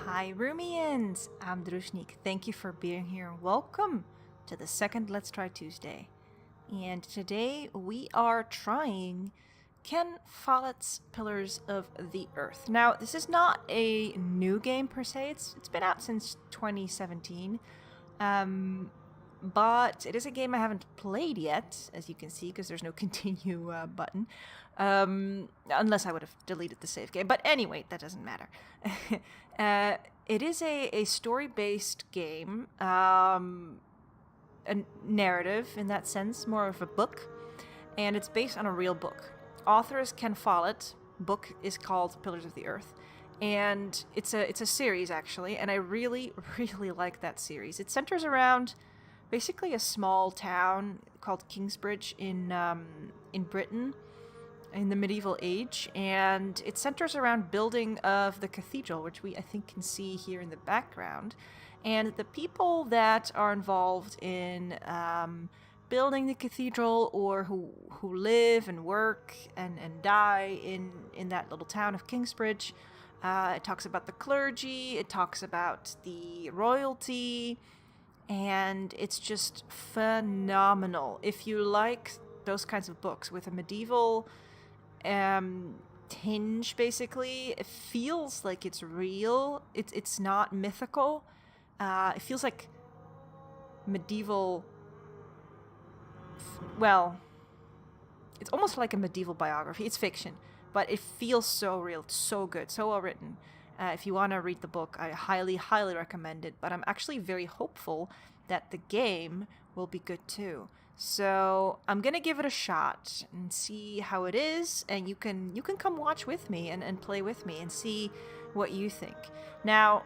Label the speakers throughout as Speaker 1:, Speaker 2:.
Speaker 1: Hi Roomians! I'm Druzhnik. Thank you for being here. Welcome to the second Let's Try Tuesday. And today we are trying Ken Follett's Pillars of the Earth. Now, this is not a new game per se. It's been out since 2017. But it is a game I haven't played yet, as you can see, because there's no continue button. Unless I would have deleted the save game. But anyway, that doesn't matter. It is a story-based game, a narrative in that sense, more of a book, and it's based on a real book. Author is Ken Follett. Book is called Pillars of the Earth. And it's a series, actually, and I really, really like that series. It centers around basically a small town called Kingsbridge in Britain in the medieval age, and it centers around building of the cathedral, which I think can see here in the background. And the people that are involved in building the cathedral, or who live and work and die in that little town of Kingsbridge. It talks about the clergy, it talks about the royalty, and it's just phenomenal. If you like those kinds of books with a medieval tinge, basically, it feels like it's real. It's not mythical. It feels like medieval. Well, it's almost like a medieval biography. It's fiction, but it feels so real. It's so good, so well written. If you want to read the book, I highly, highly recommend it. But I'm actually very hopeful that the game will be good too. So I'm gonna give it a shot and see how it is, and you can come watch with me and play with me and see what you think. Now,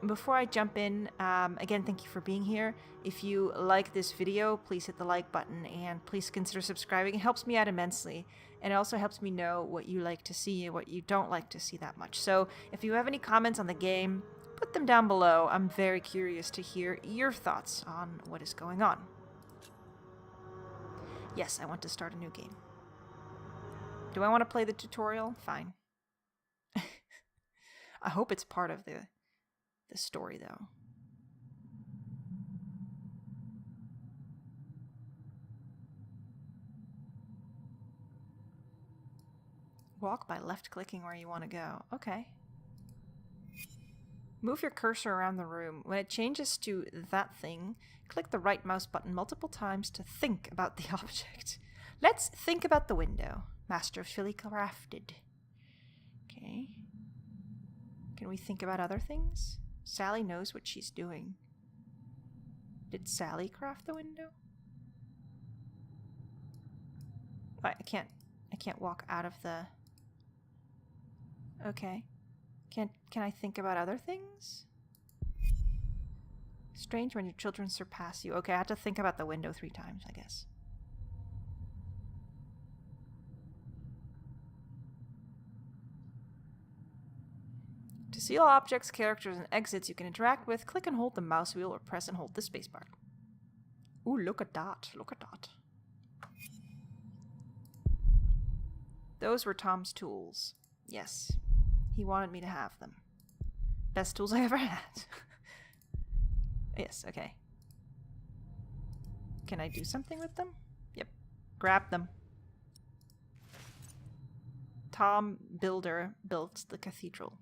Speaker 1: before I jump in, again, thank you for being here. If you like this video, please hit the like button and please consider subscribing. It helps me out immensely, and it also helps me know what you like to see and what you don't like to see that much. So if you have any comments on the game, put them down below. I'm very curious to hear your thoughts on what is going on. Yes, I want to start a new game. Do I want to play the tutorial? Fine. I hope it's part of the story, though. Walk by left-clicking where you want to go. Okay. Move your cursor around the room. When it changes to that thing, click the right mouse button multiple times to think about the object. Let's think about the window. Masterfully crafted. Okay. Can we think about other things? Sally knows what she's doing. Did Sally craft the window? I can't walk out of the... Okay. Can I think about other things? Strange when your children surpass you. Okay, I have to think about the window 3 times, I guess. To see all objects, characters, and exits you can interact with, click and hold the mouse wheel or press and hold the spacebar. Ooh, look at that. Look at that. Those were Tom's tools. Yes. He wanted me to have them. Best tools I ever had. Yes, okay. Can I do something with them? Yep. Grab them. Tom Builder built the cathedral.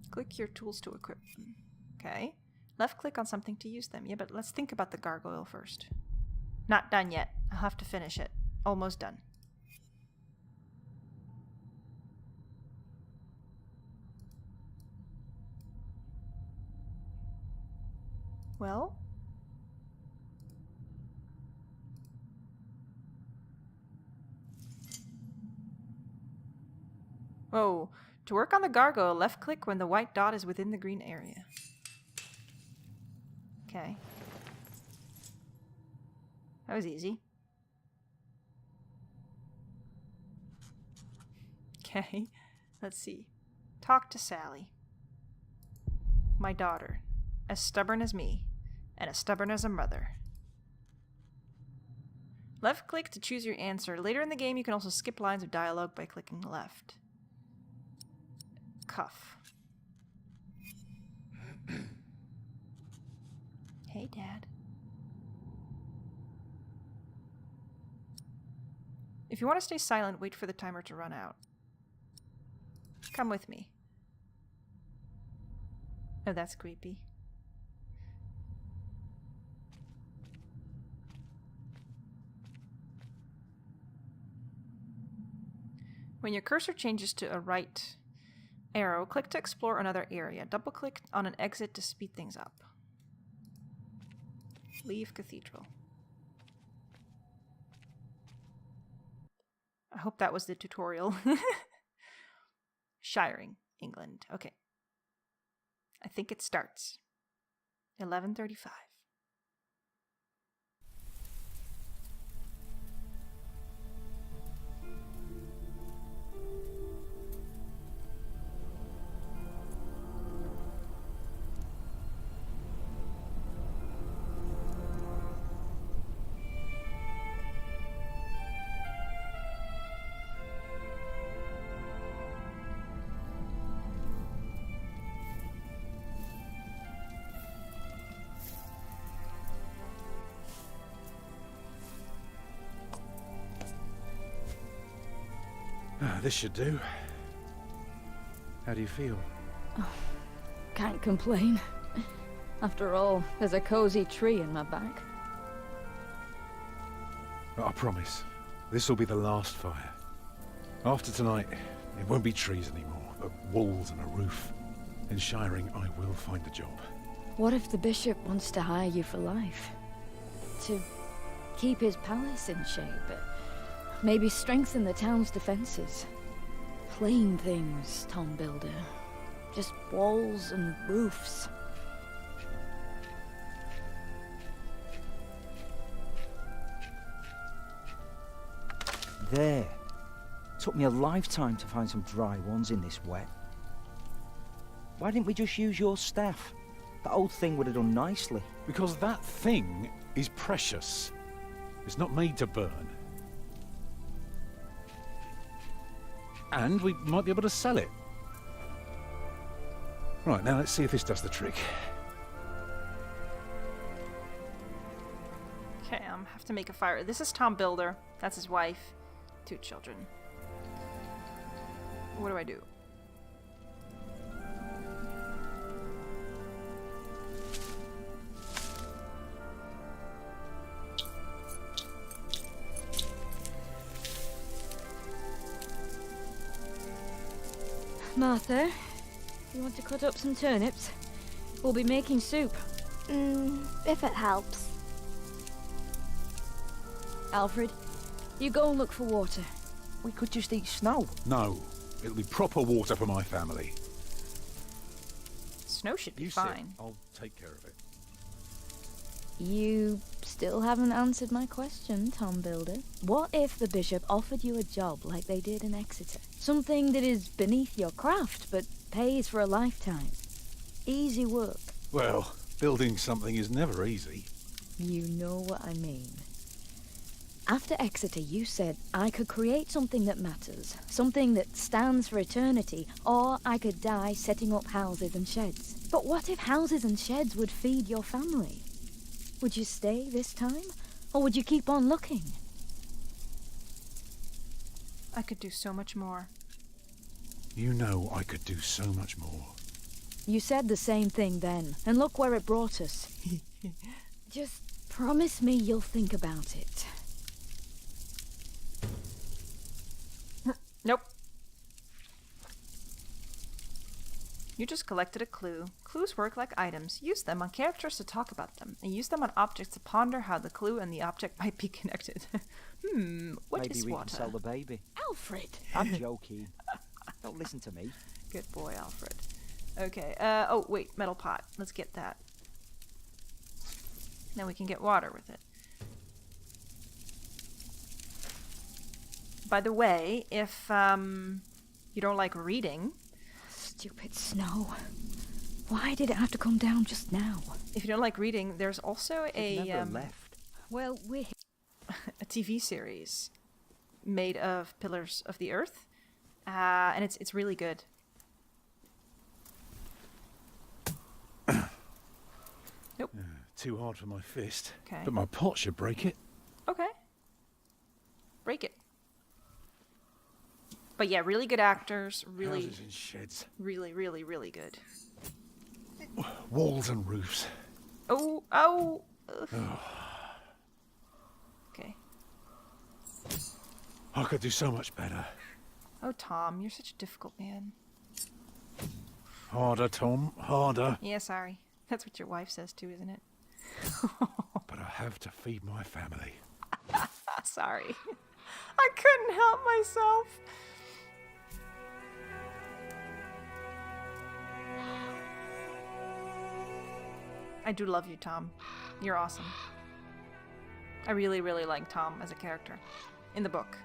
Speaker 1: Click your tools to equip them. Okay. Left click on something to use them. Yeah, but let's think about the gargoyle first. Not done yet. I'll have to finish it. Almost done. Well? Oh, to work on the gargoyle, left click when the white dot is within the green area. Okay. That was easy. Okay, let's see. Talk to Sally. My daughter. As stubborn as me, and as stubborn as a mother. Left click to choose your answer. Later in the game, you can also skip lines of dialogue by clicking left. Cuff. Hey, Dad. If you want to stay silent, wait for the timer to run out. Come with me. Oh, that's creepy. When your cursor changes to a right arrow, click to explore another area. Double-click on an exit to speed things up. Leave cathedral. I hope that was the tutorial. Shiring, England. Okay. I think it starts. 11:35.
Speaker 2: This should do. How do you feel?
Speaker 3: Oh, can't complain. After all, there's a cozy tree in my back.
Speaker 2: I promise, this will be the last fire. After tonight, it won't be trees anymore, but walls and a roof. In Shiring, I will find a job.
Speaker 3: What if the bishop wants to hire you for life? To keep his palace in shape? Maybe strengthen the town's defenses? Plain things, Tom Builder. Just walls and roofs.
Speaker 4: There. Took me a lifetime to find some dry ones in this wet. Why didn't we just use your staff? That old thing would have done nicely.
Speaker 2: Because that thing is precious. It's not made to burn. And we might be able to sell it. Right, now let's see if this does the trick.
Speaker 1: Okay, have to make a fire. This is Tom Builder. That's his wife. 2 children. What do I do?
Speaker 3: Martha, you want to cut up some turnips? We'll be making soup.
Speaker 5: If it helps.
Speaker 3: Alfred, you go and look for water.
Speaker 4: We could just eat snow.
Speaker 2: No, it'll be proper water for my family.
Speaker 1: Snow should be
Speaker 2: You sit,
Speaker 1: fine.
Speaker 2: I'll take care of it.
Speaker 3: You still haven't answered my question, Tom Builder. What if the bishop offered you a job like they did in Exeter? Something that is beneath your craft, but pays for a lifetime. Easy work.
Speaker 2: Well, building something is never easy.
Speaker 3: You know what I mean. After Exeter, you said I could create something that matters, something that stands for eternity, or I could die setting up houses and sheds. But what if houses and sheds would feed your family? Would you stay this time, or would you keep on looking?
Speaker 1: I could do so much more.
Speaker 2: You know I could do so much more.
Speaker 3: You said the same thing then, and look where it brought us. Just promise me you'll think about it.
Speaker 1: Nope. You just collected a clue. Clues work like items. Use them on characters to talk about them, and use them on objects to ponder how the clue and the object might be connected. What
Speaker 4: Maybe
Speaker 1: is
Speaker 4: we
Speaker 1: water?
Speaker 4: can sell the baby.
Speaker 3: Alfred!
Speaker 4: I'm joking. Don't listen to me.
Speaker 1: Good boy, Alfred. Okay, oh, wait, metal pot. Let's get that. Now we can get water with it. By the way, if, you don't like reading...
Speaker 3: Stupid snow. Why did it have to come down just now?
Speaker 1: If you don't like reading, there's also
Speaker 4: We've
Speaker 1: a,
Speaker 4: never left.
Speaker 3: Well, we're...
Speaker 1: a TV series made of Pillars of the Earth, and it's really good. Nope.
Speaker 2: Too hard for my fist.
Speaker 1: Okay.
Speaker 2: But my pot should break it.
Speaker 1: Okay. Break it. But yeah, really good actors. Really,
Speaker 2: Houses in sheds.
Speaker 1: really, really, really good.
Speaker 2: Walls and roofs.
Speaker 1: Oh, oh. Okay.
Speaker 2: I could do so much better.
Speaker 1: Oh, Tom, you're such a difficult man.
Speaker 2: Harder, Tom. Harder.
Speaker 1: Yeah, sorry. That's what your wife says too, isn't it?
Speaker 2: But I have to feed my family.
Speaker 1: Sorry. I couldn't help myself. I do love you, Tom. You're awesome. I really, really like Tom as a character in the book.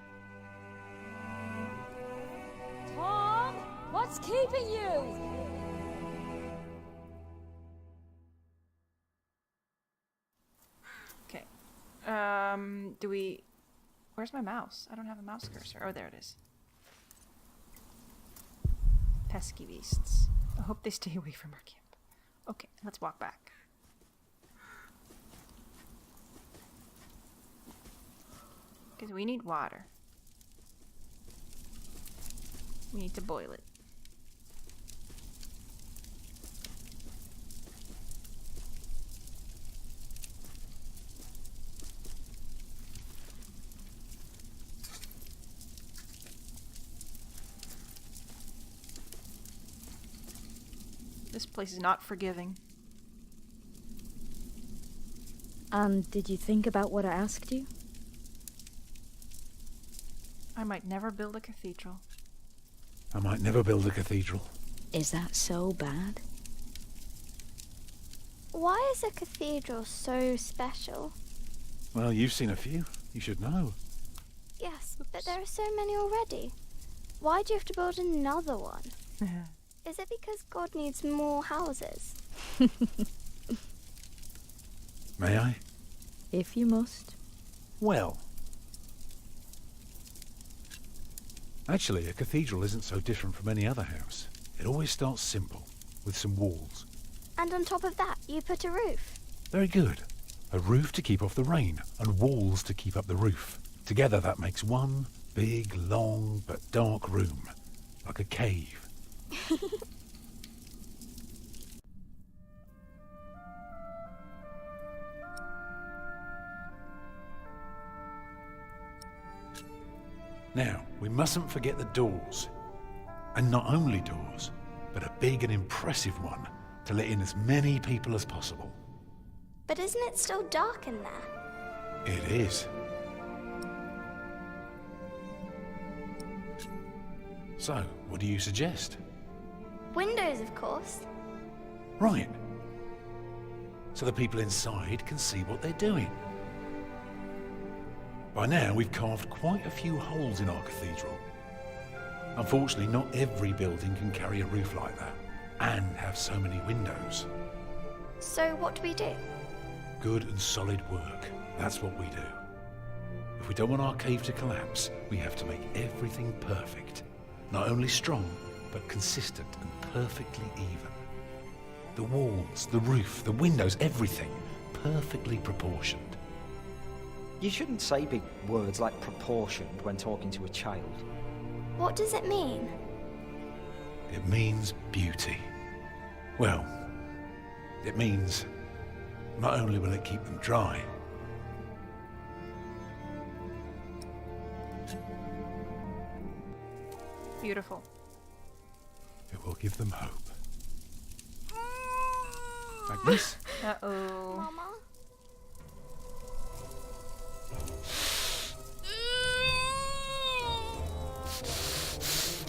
Speaker 3: Tom, what's keeping you?
Speaker 1: Okay. Where's my mouse? I don't have a mouse cursor. Oh, there it is. Pesky beasts. I hope they stay away from our camp. Okay, let's walk back. Because we need water. We need to boil it. This place is not forgiving.
Speaker 3: And did you think about what I asked you?
Speaker 1: I might never build a cathedral.
Speaker 2: I might never build a cathedral.
Speaker 3: Is that so bad?
Speaker 5: Why is a cathedral so special?
Speaker 2: Well, you've seen a few. You should know.
Speaker 5: Yes, but there are so many already. Why do you have to build another one? Is it because God needs more houses?
Speaker 2: May I?
Speaker 3: If you must.
Speaker 2: Well. Actually, a cathedral isn't so different from any other house. It always starts simple, with some walls.
Speaker 5: And on top of that, you put a roof.
Speaker 2: Very good. A roof to keep off the rain, and walls to keep up the roof. Together that makes one big, long, but dark room. Like a cave. Now, we mustn't forget the doors. And not only doors, but a big and impressive one to let in as many people as possible.
Speaker 5: But isn't it still dark in there?
Speaker 2: It is. So, what do you suggest?
Speaker 5: Windows, of course.
Speaker 2: Right. So the people inside can see what they're doing. By now, we've carved quite a few holes in our cathedral. Unfortunately, not every building can carry a roof like that, and have so many windows.
Speaker 5: So what do we do?
Speaker 2: Good and solid work. That's what we do. If we don't want our cave to collapse, we have to make everything perfect. Not only strong, but consistent and perfectly even. The walls, the roof, the windows, everything perfectly proportioned.
Speaker 4: You shouldn't say big words like proportioned when talking to a child.
Speaker 5: What does it mean?
Speaker 2: It means beauty. Well, it means not only will it keep them dry,
Speaker 1: Beautiful.
Speaker 2: it will give them hope. Like this?
Speaker 1: Uh-oh.
Speaker 5: Mama?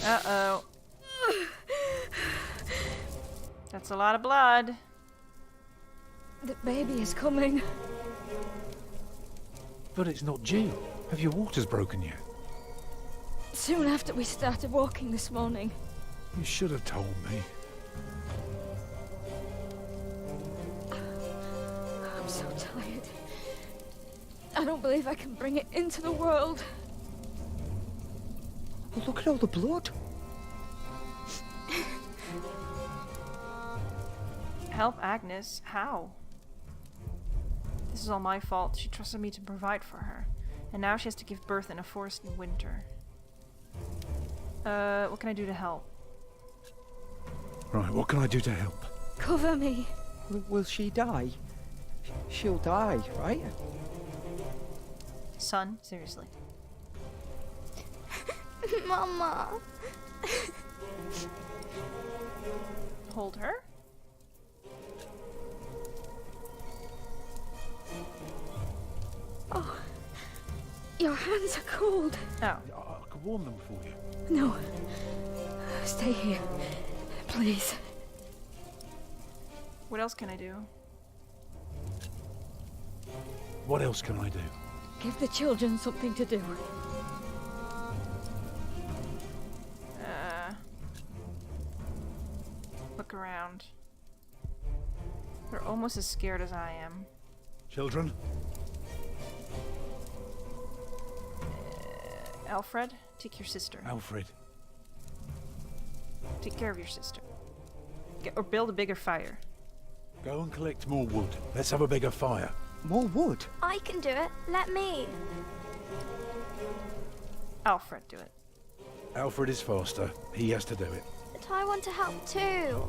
Speaker 1: Uh-oh. That's a lot of blood.
Speaker 3: The baby is coming.
Speaker 2: But it's not due. Have your waters broken yet?
Speaker 3: Soon after we started walking this morning.
Speaker 2: You should have told me.
Speaker 3: I'm so tired. I don't believe I can bring it into the world.
Speaker 4: Well, look at all the blood.
Speaker 1: Help Agnes? How? This is all my fault. She trusted me to provide for her. And now she has to give birth in a forest in winter. What can I do to help?
Speaker 2: Right, what can I do to help?
Speaker 3: Cover me.
Speaker 4: Will she die? She'll die, right?
Speaker 1: Son, seriously.
Speaker 5: Mama.
Speaker 1: Hold her?
Speaker 3: Oh, your hands are cold.
Speaker 1: Oh.
Speaker 2: I could warm them for you.
Speaker 3: No. Stay here, please.
Speaker 1: What else can I do?
Speaker 2: What else can I do?
Speaker 3: Give the children something to do.
Speaker 1: Look around. They're almost as scared as I am.
Speaker 2: Children?
Speaker 1: Alfred, take your sister.
Speaker 2: Alfred.
Speaker 1: Take care of your sister. Or build a bigger fire.
Speaker 2: Go and collect more wood. Let's have a bigger fire.
Speaker 4: More wood?
Speaker 5: I can do it. Let me.
Speaker 1: Alfred, do it.
Speaker 2: Alfred is faster. He has to do it.
Speaker 5: But I want to help too.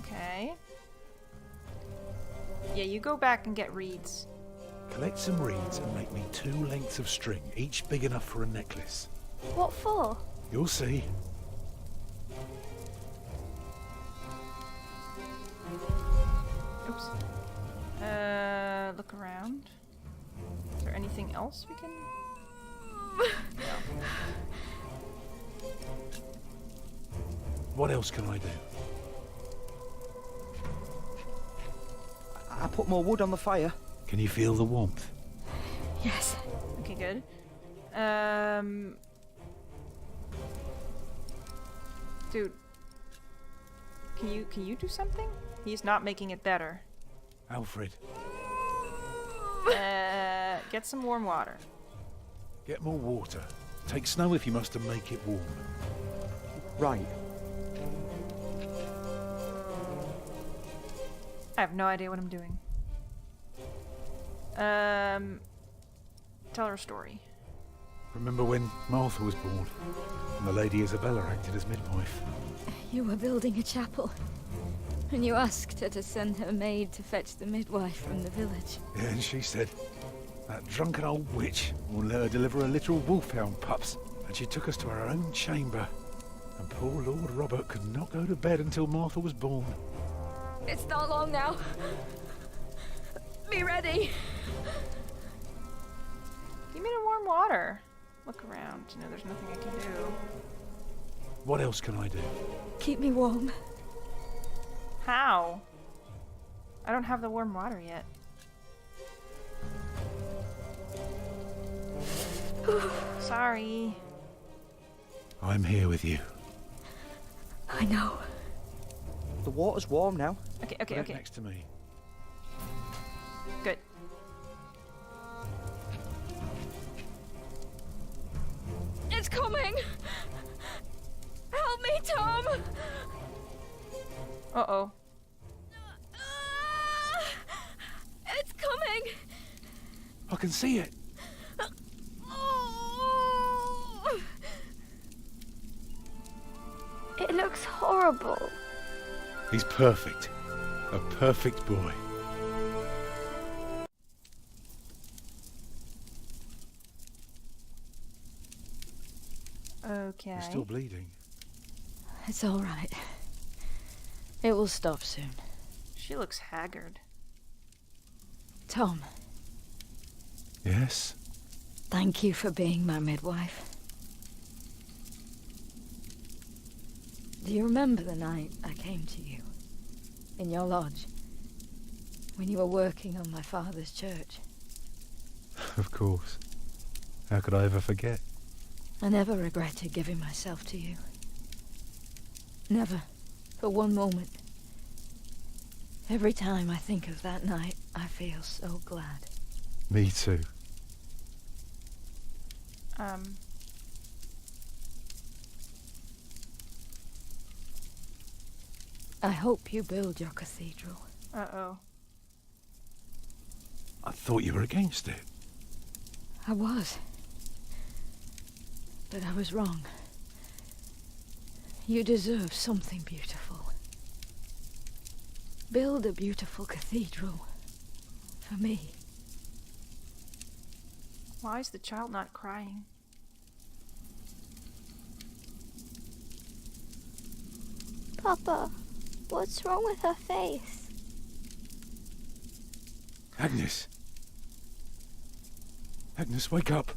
Speaker 1: Okay. Yeah, you go back and get reeds.
Speaker 2: Collect some reeds and make me 2 lengths of string, each big enough for a necklace.
Speaker 5: What for?
Speaker 2: You'll see.
Speaker 1: Oops. Look around. Is there anything else we can... No.
Speaker 2: What else can I do?
Speaker 4: I put more wood on the fire.
Speaker 2: Can you feel the warmth?
Speaker 3: Yes.
Speaker 1: Okay, good. Dude. Can you do something? He's not making it better.
Speaker 2: Alfred,
Speaker 1: Get some warm water.
Speaker 2: get more water. Take snow if you must and make it warm.
Speaker 4: Right.
Speaker 1: I have no idea what I'm doing. Tell her a story.
Speaker 2: Remember when Martha was born? And the Lady Isabella acted as midwife.
Speaker 3: You were building a chapel, and you asked her to send her maid to fetch the midwife from the village.
Speaker 2: Yeah, and she said, that drunken old witch will let her deliver her literal wolfhound pups. And she took us to our own chamber. And poor Lord Robert could not go to bed until Martha was born.
Speaker 3: It's not long now. Be ready.
Speaker 1: Give me the warm water. Look around. You know, there's nothing I can do.
Speaker 2: What else can I do?
Speaker 3: Keep me warm.
Speaker 1: How? I don't have the warm water yet. Sorry.
Speaker 2: I'm here with you.
Speaker 3: I know.
Speaker 4: The water's warm now.
Speaker 1: Okay,
Speaker 2: Put
Speaker 1: okay,
Speaker 2: it
Speaker 1: okay.
Speaker 2: next to me.
Speaker 1: Good.
Speaker 3: It's coming! Help me, Tom!
Speaker 1: Uh-oh.
Speaker 3: It's coming!
Speaker 2: I can see it.
Speaker 5: It looks horrible.
Speaker 2: He's perfect. A perfect boy.
Speaker 1: Okay.
Speaker 2: You're still bleeding.
Speaker 3: It's all right. It will stop soon.
Speaker 1: She looks haggard.
Speaker 3: Tom,
Speaker 2: Yes?
Speaker 3: thank you for being my midwife. Do you remember the night I came to you? In your lodge? When you were working on my father's church?
Speaker 2: Of course. How could I ever forget?
Speaker 3: I never regretted giving myself to you. Never. For one moment. Every time I think of that night, I feel so glad.
Speaker 2: Me too.
Speaker 3: I hope you build your cathedral.
Speaker 1: Uh-oh.
Speaker 2: I thought you were against it.
Speaker 3: I was. But I was wrong. You deserve something beautiful. Build a beautiful cathedral. For me.
Speaker 1: Why is the child not crying?
Speaker 5: Papa, what's wrong with her face?
Speaker 2: Agnes. Agnes, wake up.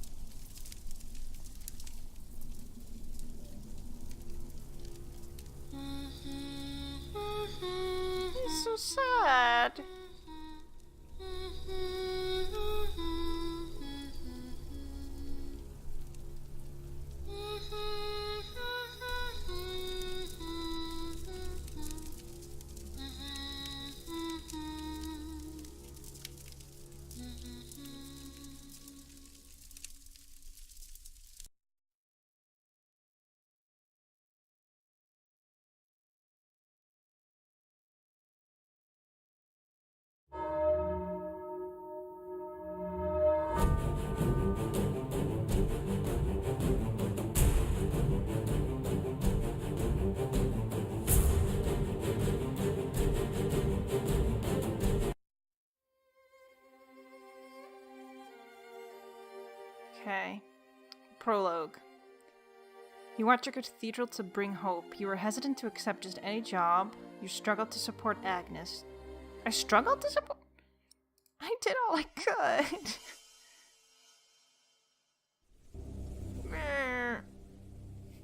Speaker 1: He's so sad. Okay. Prologue. You want your cathedral to bring hope. You were hesitant to accept just any job. You struggled to support Agnes. I struggled to support... I did all I could.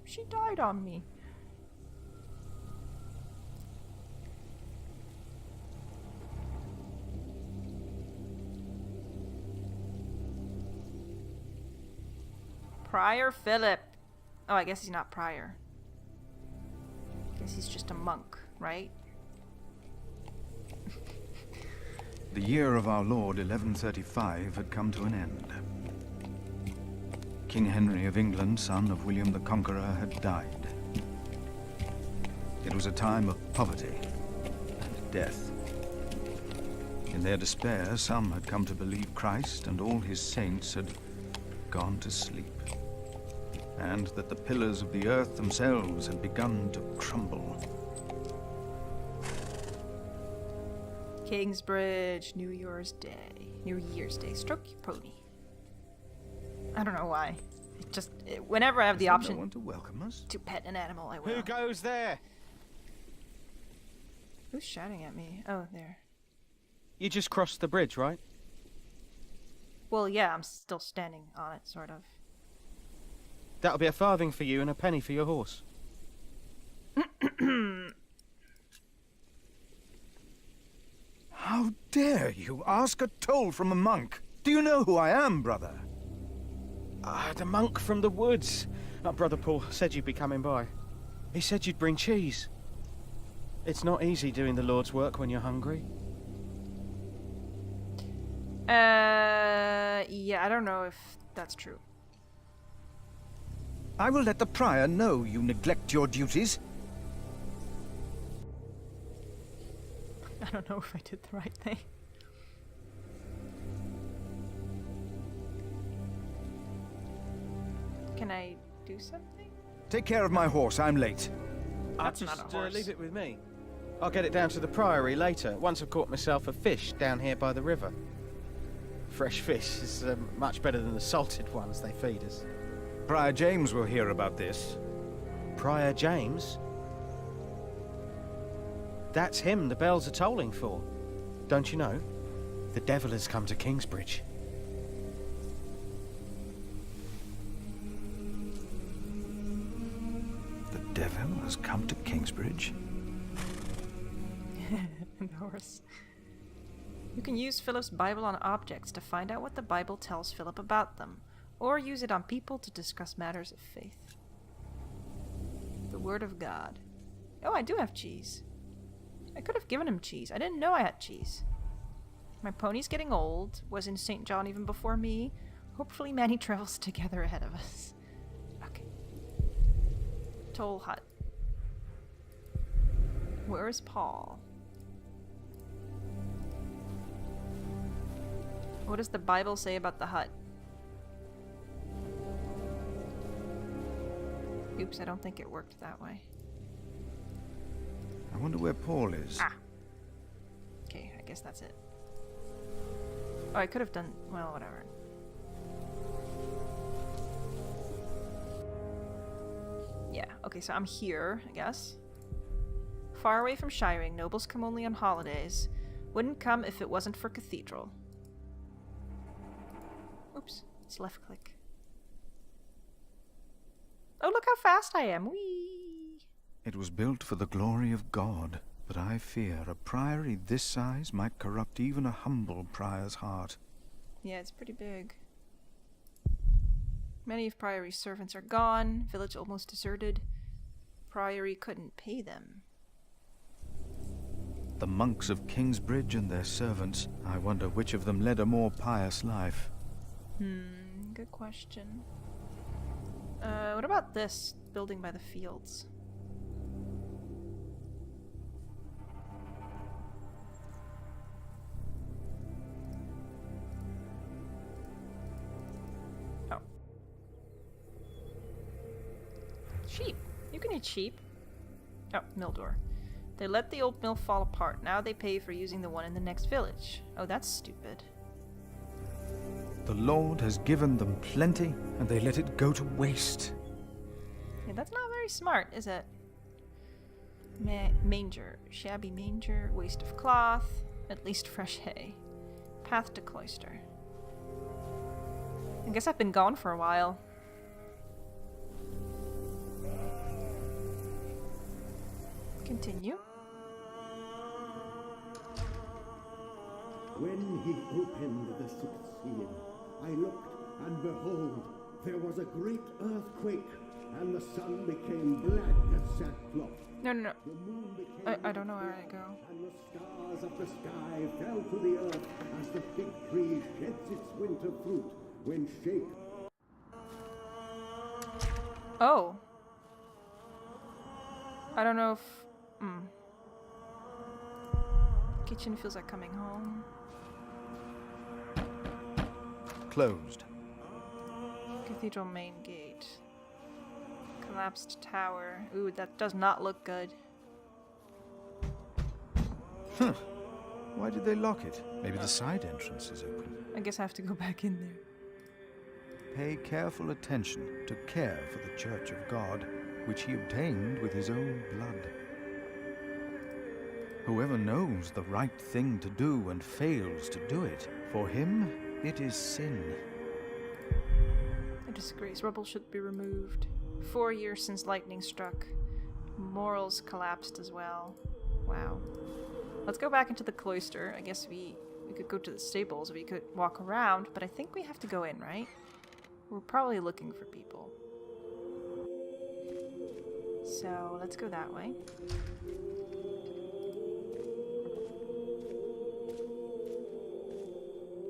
Speaker 1: She died on me. Prior Philip. Oh, I guess he's not prior. I guess he's just a monk, right?
Speaker 6: The year of our Lord 1135 had come to an end. King Henry of England, son of William the Conqueror, had died. It was a time of poverty and death. In their despair, some had come to believe Christ and all his saints had gone to sleep, and that the pillars of the earth themselves had begun to crumble.
Speaker 1: Kingsbridge, New Year's Day. Stroke your pony. I don't know why. Whenever I have the option
Speaker 6: no one to welcome us?
Speaker 1: to pet an animal, I will.
Speaker 7: Who goes there?
Speaker 1: Who's shouting at me? Oh, there.
Speaker 7: You just crossed the bridge, right?
Speaker 1: Well, yeah, I'm still standing on it, sort of.
Speaker 7: That'll be a farthing for you and a penny for your horse.
Speaker 6: How dare you ask a toll from a monk? Do you know who I am, brother?
Speaker 7: The monk from the woods. Brother Paul said you'd be coming by. He said you'd bring cheese. It's not easy doing the Lord's work when you're hungry.
Speaker 1: Yeah, I don't know if that's true.
Speaker 6: I will let the prior know you neglect your duties.
Speaker 1: I don't know if I did the right thing. Can I do something?
Speaker 6: Take care of my horse, I'm late.
Speaker 1: That's
Speaker 7: Just
Speaker 1: not a horse.
Speaker 7: leave it with me. I'll get it down to the Priory later, once I've caught myself a fish down here by the river. Fresh fish is much better than the salted ones they feed us.
Speaker 6: Prior James will hear about this.
Speaker 7: Prior James? That's him the bells are tolling for. Don't you know? The devil has come to Kingsbridge.
Speaker 6: The devil has come to Kingsbridge?
Speaker 1: The horse. You can use Philip's Bible on objects to find out what the Bible tells Philip about them, or use it on people to discuss matters of faith. The Word of God. Oh, I do have cheese. I could have given him cheese. I didn't know I had cheese. My pony's getting old. Was in St. John even before me. Hopefully many travels together ahead of us. Okay. Toll hut. Where is Paul? What does the Bible say about the hut? Oops, I don't think it worked that way.
Speaker 6: I wonder where Paul is.
Speaker 1: Ah. Okay, I guess that's it. Oh, I could have done... well, whatever. Yeah, okay, so I'm here, I guess. Far away from Shiring, nobles come only on holidays. Wouldn't come if it wasn't for cathedral. Oops, it's left click. Oh, look how fast I am. Whee!
Speaker 6: It was built for the glory of God, but I fear a priory this size might corrupt even a humble prior's heart.
Speaker 1: Yeah, it's pretty big. Many of Priory's servants are gone, village almost deserted. Priory couldn't pay them.
Speaker 6: The monks of Kingsbridge and their servants, I wonder which of them led a more pious life.
Speaker 1: Good question. What about this building by the fields? Oh. Sheep. You can eat sheep. Oh, mill door. They let the old mill fall apart. Now they pay for using the one in the next village. Oh, that's stupid.
Speaker 6: The Lord has given them plenty, and they let it go to waste.
Speaker 1: Yeah, that's not very smart, is it? Manger. Shabby manger. Waste of cloth. At least fresh hay. Path to cloister. I guess I've been gone for a while. Continue.
Speaker 8: When he opened the sixth seal, I looked, and behold, there was a great earthquake, and the sun became black as sackcloth.
Speaker 1: No.
Speaker 8: The moon became
Speaker 1: I don't know where I go.
Speaker 8: and the stars of the sky fell to the earth as the fig tree sheds its winter fruit when shaken.
Speaker 1: Oh. I don't know if... Kitchen feels like coming home.
Speaker 6: Closed.
Speaker 1: Cathedral main gate. Collapsed tower. Ooh, that does not look good.
Speaker 6: Huh. Why did they lock it? Maybe the side entrance is open.
Speaker 1: I guess I have to go back in there.
Speaker 6: Pay careful attention to care for the Church of God, which he obtained with his own blood. Whoever knows the right thing to do and fails to do it, for him it is sin.
Speaker 1: A disgrace. Rubble should be removed. 4 years since lightning struck. Morals collapsed as well. Wow. Let's go back into the cloister. I guess we could go to the stables, we could walk around, but I think we have to go in, right? We're probably looking for people. So, let's go that way.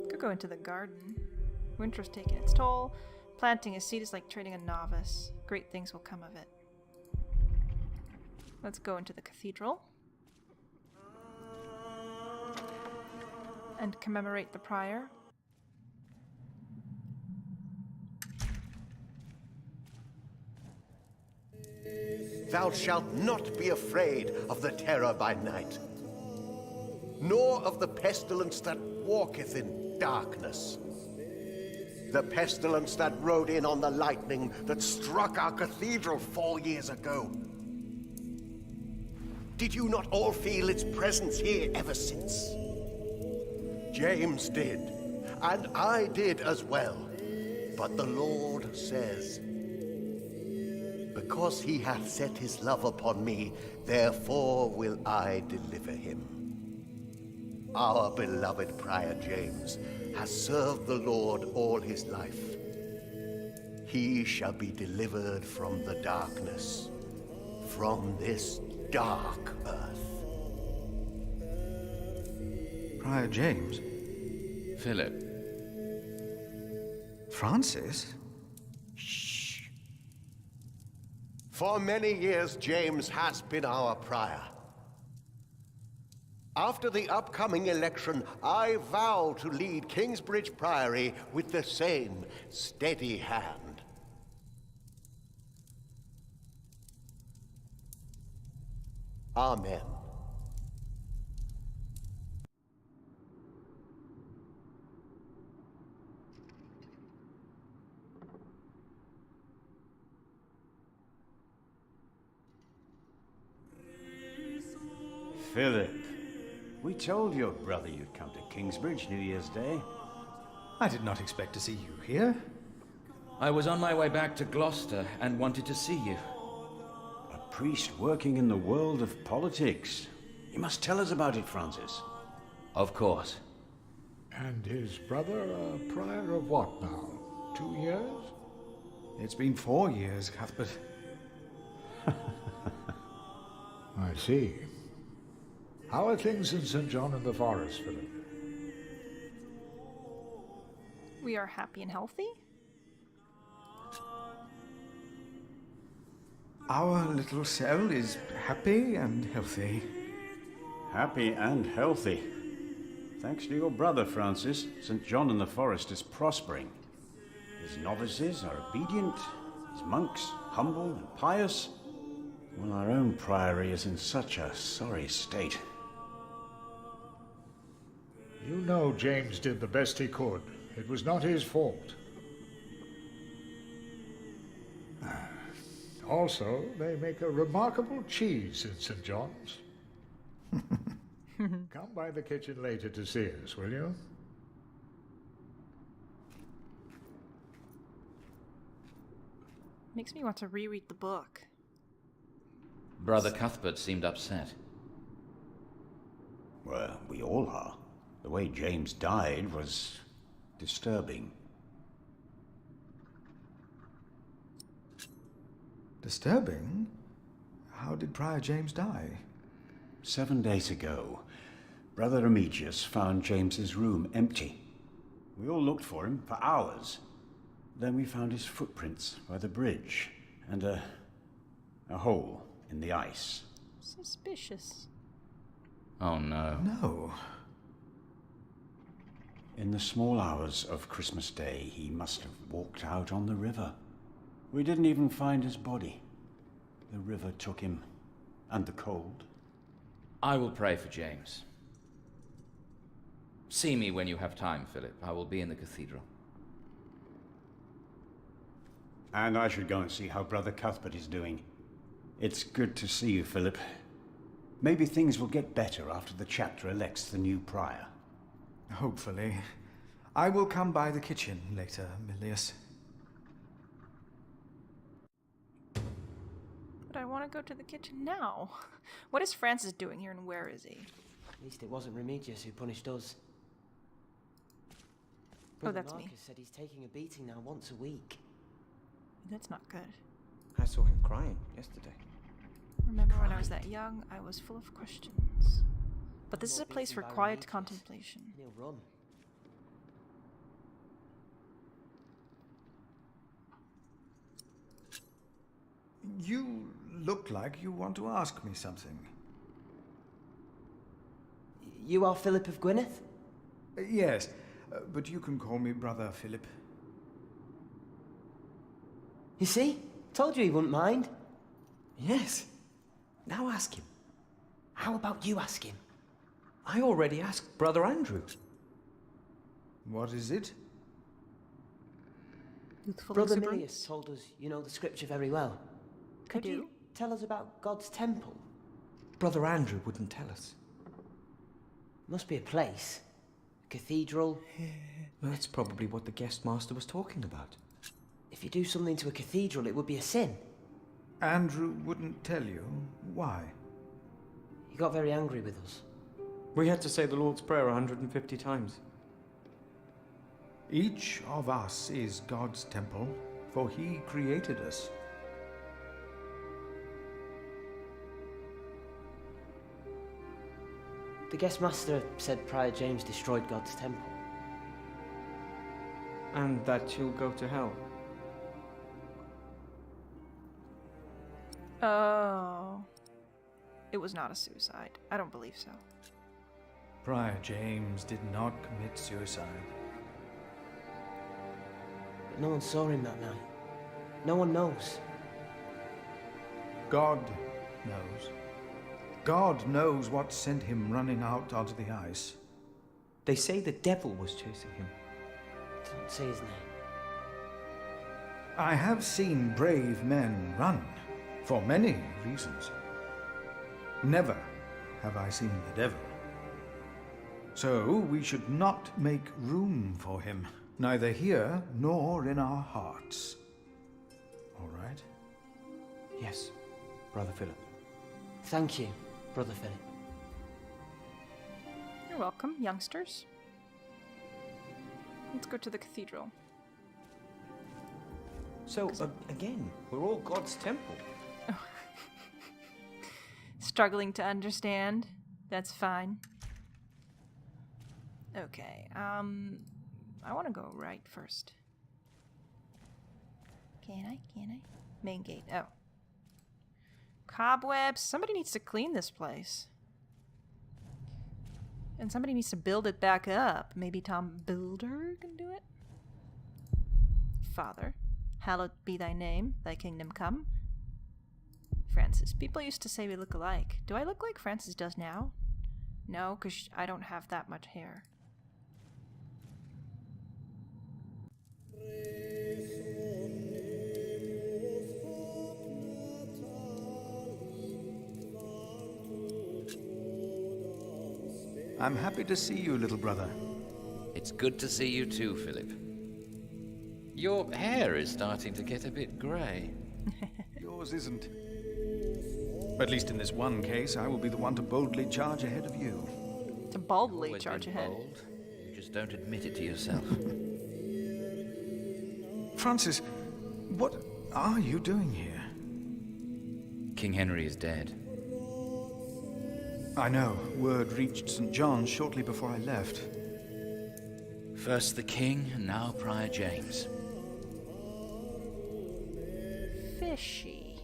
Speaker 1: Could go into the garden. Winter's taking its toll. Planting a seed is like training a novice. Great things will come of it. Let's go into the cathedral. And commemorate the prior.
Speaker 9: Thou shalt not be afraid of the terror by night, nor of the pestilence that walketh in darkness. The pestilence that rode in on the lightning that struck our cathedral 4 years ago. Did you not all feel its presence here ever since? James did, and I did as well. But the Lord says, because he hath set his love upon me, therefore will I deliver him. Our beloved Prior James has served the Lord all his life. He shall be delivered from the darkness, from this dark earth.
Speaker 6: Prior James?
Speaker 10: Philip.
Speaker 6: Francis?
Speaker 9: Shh. For many years, James has been our prior. After the upcoming election, I vow to lead Kingsbridge Priory with the same steady hand. Amen.
Speaker 11: Philip, we told your brother you'd come to Kingsbridge New Year's Day.
Speaker 6: I did not expect to see you here.
Speaker 10: I was on my way back to Gloucester and wanted to see you.
Speaker 11: A priest working in the world of politics. You must tell us about it, Francis.
Speaker 10: Of course.
Speaker 2: And his brother a prior of what now? 2 years?
Speaker 6: It's been 4 years, Cuthbert.
Speaker 2: I see. How are things in St. John in the Forest, Philip?
Speaker 1: We are happy and healthy.
Speaker 6: Our little cell is happy and healthy.
Speaker 11: Happy and healthy. Thanks to your brother, Francis, St. John in the Forest is prospering. His novices are obedient, his monks humble and pious, while our own priory is in such a sorry state.
Speaker 2: You know James did the best he could. It was not his fault. Also, they make a remarkable cheese in St. John's. Come by the kitchen later to see us, will you?
Speaker 1: Makes me want to reread the book.
Speaker 10: Brother Cuthbert seemed upset.
Speaker 11: Well, we all are. The way James died was disturbing.
Speaker 6: Disturbing? How did Prior James die?
Speaker 11: 7 days ago, Brother Remigius found James's room empty. We all looked for him for hours. Then we found his footprints by the bridge and a hole in the ice.
Speaker 1: Suspicious.
Speaker 10: Oh no.
Speaker 6: No.
Speaker 11: In the small hours of Christmas Day, he must have walked out on the river. We didn't even find his body. The river took him, and the cold.
Speaker 10: I will pray for James. See me when you have time, Philip. I will be in the cathedral.
Speaker 11: And I should go and see how Brother Cuthbert is doing. It's good to see you, Philip. Maybe things will get better after the chapter elects the new prior.
Speaker 6: Hopefully. I will come by the kitchen later, Milius.
Speaker 1: But I want to go to the kitchen now. What is Francis doing here and where is he?
Speaker 12: At least it wasn't Remigius who punished us.
Speaker 1: Oh, that's me.
Speaker 12: Marcus said he's taking a beating now once a week.
Speaker 1: That's not good.
Speaker 4: I saw him crying yesterday.
Speaker 1: Remember when I was that young, I was full of questions. But this is a place for quiet contemplation.
Speaker 12: He'll run.
Speaker 6: You look like you want to ask me something.
Speaker 12: You are Philip of Gwynedd?
Speaker 6: Yes, but you can call me Brother Philip.
Speaker 12: You see? Told you he wouldn't mind.
Speaker 13: Yes. Now ask him.
Speaker 12: How about you ask him?
Speaker 13: I already asked Brother Andrew.
Speaker 6: What is it?
Speaker 12: Brother Milius told us you know the scripture very well. Could you tell us about God's temple?
Speaker 13: Brother Andrew wouldn't tell us.
Speaker 12: Must be a place. A cathedral.
Speaker 13: That's probably what the guest master was talking about.
Speaker 12: If you do something to a cathedral, it would be a sin.
Speaker 6: Andrew wouldn't tell you. Why?
Speaker 12: He got very angry with us.
Speaker 13: We had to say the Lord's Prayer 150 times.
Speaker 6: Each of us is God's temple, for he created us.
Speaker 12: The guest master said Prior James destroyed God's temple.
Speaker 13: And that you'll go to hell.
Speaker 1: Oh. It was not a suicide. I don't believe so.
Speaker 14: Prior James did not commit suicide.
Speaker 12: But no one saw him that night. No one knows.
Speaker 6: God knows. God knows what sent him running out onto the ice.
Speaker 13: They say the devil was chasing him.
Speaker 12: Don't say his name.
Speaker 6: I have seen brave men run, for many reasons. Never have I seen the devil. So we should not make room for him, neither here nor in our hearts. All right?
Speaker 13: Yes, Brother Philip.
Speaker 12: Thank you, Brother Philip.
Speaker 1: You're welcome, youngsters. Let's go to the cathedral.
Speaker 13: So, again, we're all God's temple.
Speaker 1: Struggling to understand. That's fine. Okay, I want to go right first. Can I? Main gate. Oh. Cobwebs. Somebody needs to clean this place. And somebody needs to build it back up. Maybe Tom Builder can do it? Father, hallowed be thy name, thy kingdom come. Francis. People used to say we look alike. Do I look like Francis does now? No, because I don't have that much hair.
Speaker 6: I'm happy to see you, little brother.
Speaker 10: It's good to see you too, Philip. Your hair is starting to get a bit grey.
Speaker 6: Yours isn't. At least in this one case, I will be the one to boldly charge ahead of you.
Speaker 1: To boldly charge ahead.
Speaker 10: Bold. You just don't admit it to yourself.
Speaker 6: Francis, what are you doing here?
Speaker 10: King Henry is dead.
Speaker 6: I know. Word reached St. John's shortly before I left.
Speaker 10: First the king, and now Prior James.
Speaker 1: Fishy.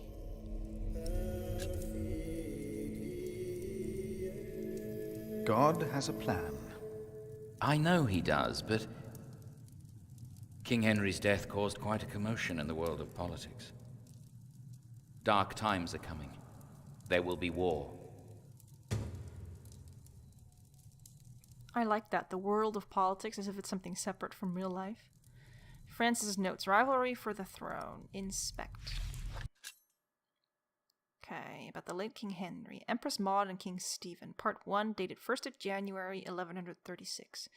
Speaker 6: God has a plan.
Speaker 10: I know he does, but King Henry's death caused quite a commotion in the world of politics. Dark times are coming. There will be war.
Speaker 1: I like that. The world of politics, as if it's something separate from real life. Francis notes, rivalry for the throne. Inspect. Okay, about the late King Henry. Empress Maud and King Stephen. Part 1, dated 1st of January, 1136.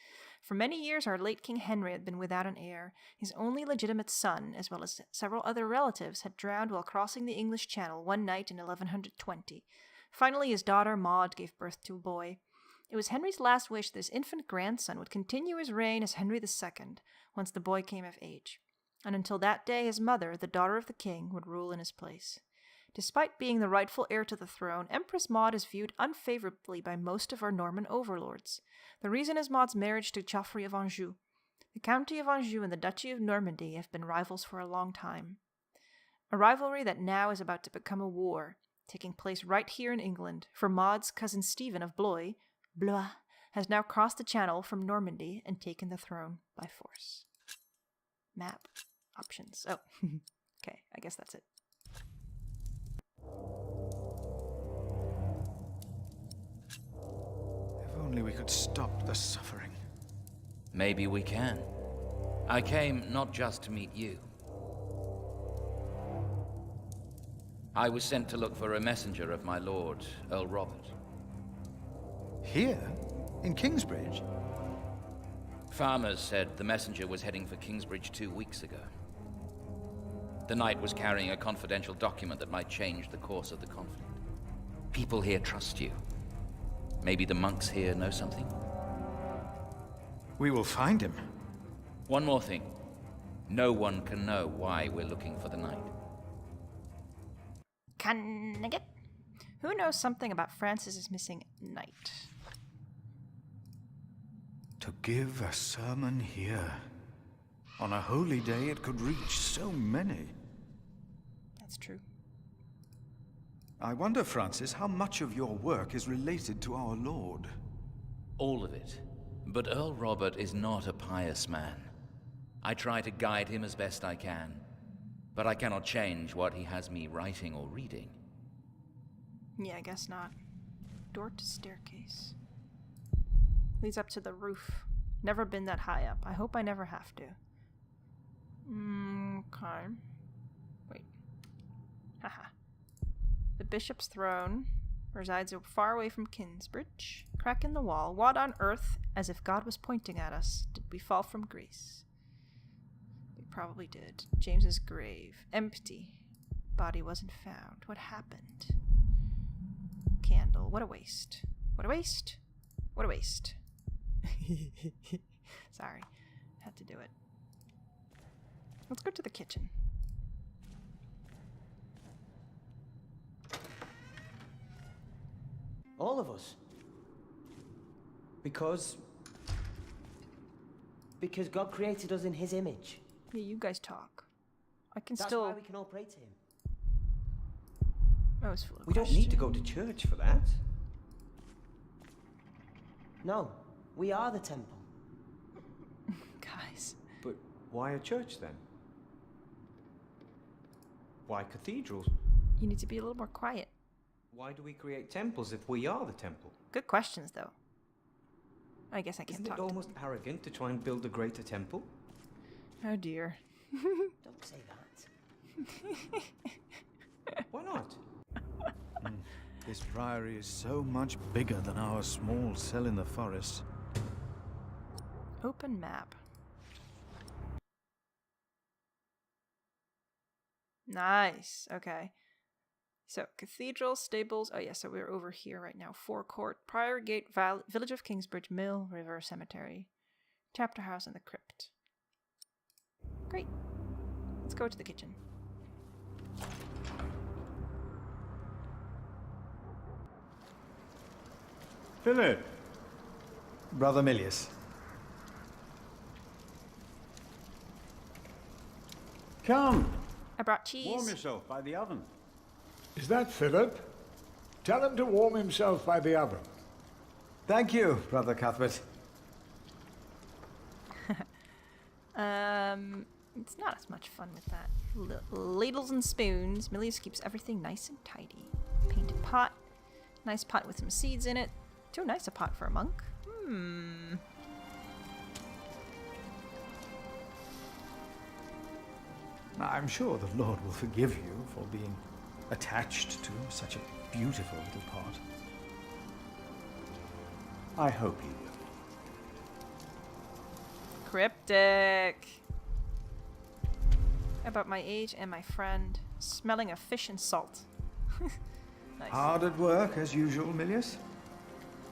Speaker 1: For many years, our late King Henry had been without an heir. His only legitimate son, as well as several other relatives, had drowned while crossing the English Channel one night in 1120. Finally, his daughter Maud gave birth to a boy. It was Henry's last wish that his infant grandson would continue his reign as Henry II once the boy came of age. And until that day, his mother, the daughter of the king, would rule in his place. Despite being the rightful heir to the throne, Empress Maud is viewed unfavorably by most of our Norman overlords. The reason is Maud's marriage to Geoffrey of Anjou. The County of Anjou and the Duchy of Normandy have been rivals for a long time. A rivalry that now is about to become a war, taking place right here in England, for Maud's cousin Stephen of Blois has now crossed the Channel from Normandy and taken the throne by force. Map. Options. Oh, okay, I guess that's it.
Speaker 6: If only we could stop the suffering.
Speaker 10: Maybe we can. I came not just to meet you. I was sent to look for a messenger of my lord, Earl Robert.
Speaker 6: Here? In Kingsbridge?
Speaker 10: Farmers said the messenger was heading for Kingsbridge 2 weeks ago. The knight was carrying a confidential document that might change the course of the conflict. People here trust you. Maybe the monks here know something?
Speaker 6: We will find him.
Speaker 10: One more thing. No one can know why we're looking for the knight.
Speaker 1: Can I get? Who knows something about Francis's missing knight?
Speaker 6: To give a sermon here. On a holy day, it could reach so many.
Speaker 1: That's true.
Speaker 6: I wonder, Francis, how much of your work is related to our Lord?
Speaker 10: All of it. But Earl Robert is not a pious man. I try to guide him as best I can, but I cannot change what he has me writing or reading.
Speaker 1: Yeah, I guess not. Door to staircase. Leads up to the roof. Never been that high up. I hope I never have to. Okay. Wait. Haha. The bishop's throne resides far away from Kingsbridge. Crack in the wall. What on earth, as if God was pointing at us, did we fall from grace? We probably did. James's grave. Empty. Body wasn't found. What happened? Candle. What a waste. What a waste. What a waste. Sorry. Had to do it. Let's go to the kitchen.
Speaker 12: All of us. Because God created us in his image.
Speaker 1: Yeah, you guys talk. I can
Speaker 12: That's
Speaker 1: still...
Speaker 12: why we can all pray to him.
Speaker 1: I was full of
Speaker 13: We don't need to go to church for that.
Speaker 12: No, we are the temple.
Speaker 1: Guys.
Speaker 13: But why a church then? Why cathedrals?
Speaker 1: You need to be a little more quiet.
Speaker 13: Why do we create temples if we are the temple?
Speaker 1: Good questions, though. I guess I can't
Speaker 13: Isn't
Speaker 1: talk
Speaker 13: it
Speaker 1: to
Speaker 13: almost arrogant to try and build a greater temple?
Speaker 1: Oh dear.
Speaker 12: Don't say that.
Speaker 13: Why not?
Speaker 6: This priory is so much bigger than our small cell in the forest.
Speaker 1: Open map. Nice. Okay. So, cathedral, stables. Oh, yeah, so we're over here right now. Forecourt, Prior Gate, Village of Kingsbridge, Mill, River, Cemetery, Chapter House, and the Crypt. Great. Let's go to the kitchen.
Speaker 11: Philip!
Speaker 14: Brother Milius.
Speaker 11: Come!
Speaker 1: I brought cheese.
Speaker 11: Warm yourself by the oven.
Speaker 8: Is that Philip? Tell him to warm himself by the oven.
Speaker 14: Thank you, Brother Cuthbert.
Speaker 1: It's not as much fun with that. Ladles and spoons. Milius keeps everything nice and tidy. Painted pot. Nice pot with some seeds in it. Too nice a pot for a monk.
Speaker 14: I'm sure the Lord will forgive you for being attached to such a beautiful little pot.
Speaker 11: I hope he will.
Speaker 1: Cryptic. About my age and my friend. Smelling of fish and salt. Nice.
Speaker 14: Hard at work, as usual, Milius?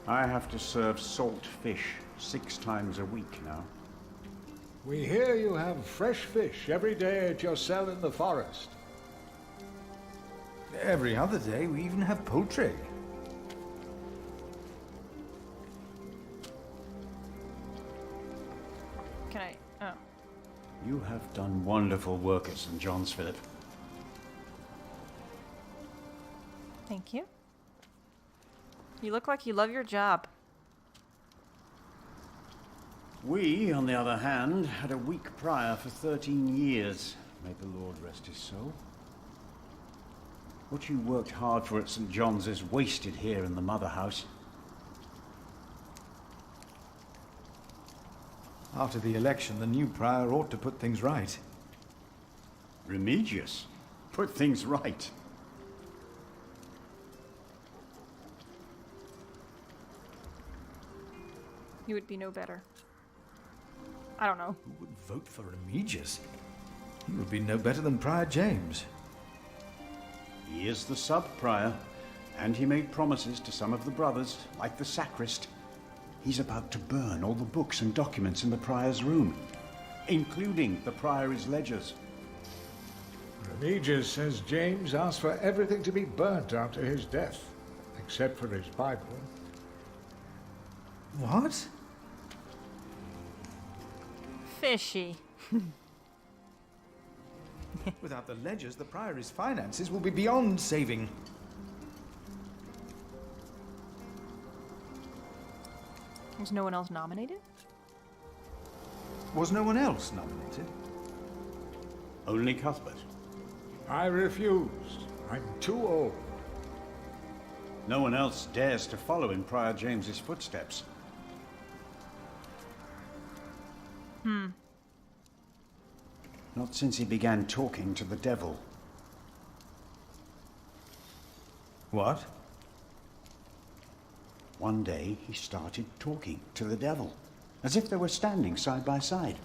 Speaker 11: I have to serve salt fish 6 times a week now.
Speaker 8: We hear you have fresh fish every day at your cell in the forest.
Speaker 14: Every other day, we even have poultry.
Speaker 1: Can I... Oh.
Speaker 11: You have done wonderful work at St. John's, Philip.
Speaker 1: Thank you. You look like you love your job.
Speaker 11: We, on the other hand, had a weak prior for 13 years. May the Lord rest his soul. What you worked hard for at St. John's is wasted here in the mother house.
Speaker 14: After the election, the new prior ought to put things right.
Speaker 11: Remigius? Put things right.
Speaker 1: You would be no better. I don't know.
Speaker 14: Who would vote for Remigius? He would be no better than Prior James.
Speaker 11: He is the sub-prior, and he made promises to some of the brothers, like the sacrist. He's about to burn all the books and documents in the prior's room, including the priory's ledgers.
Speaker 8: Remigius says James asked for everything to be burnt after his death, except for his Bible.
Speaker 14: What?
Speaker 1: Fishy.
Speaker 14: Without the ledgers, the Priory's finances will be beyond saving.
Speaker 1: Was no one else nominated?
Speaker 14: Was no one else nominated?
Speaker 11: Only Cuthbert.
Speaker 2: I refused. I'm too old.
Speaker 11: No one else dares to follow in Prior James's footsteps. Not since he began talking to the devil.
Speaker 14: What?
Speaker 11: One day he started talking to the devil, as if they were standing side by side.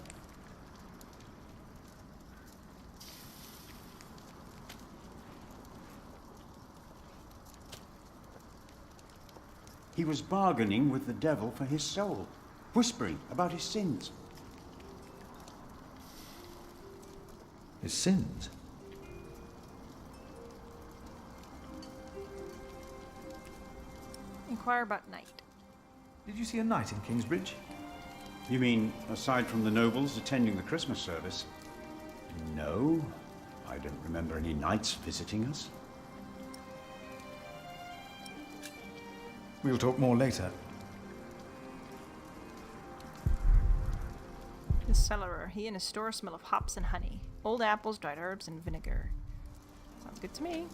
Speaker 11: He was bargaining with the devil for his soul, whispering about his sins.
Speaker 14: His sins?
Speaker 1: Inquire about night.
Speaker 14: Did you see a knight in Kingsbridge?
Speaker 11: You mean, aside from the nobles attending the Christmas service? No, I don't remember any knights visiting us.
Speaker 14: We'll talk more later.
Speaker 1: The cellarer. He and his store smell of hops and honey. Old apples, dried herbs, and vinegar. Sounds good to me.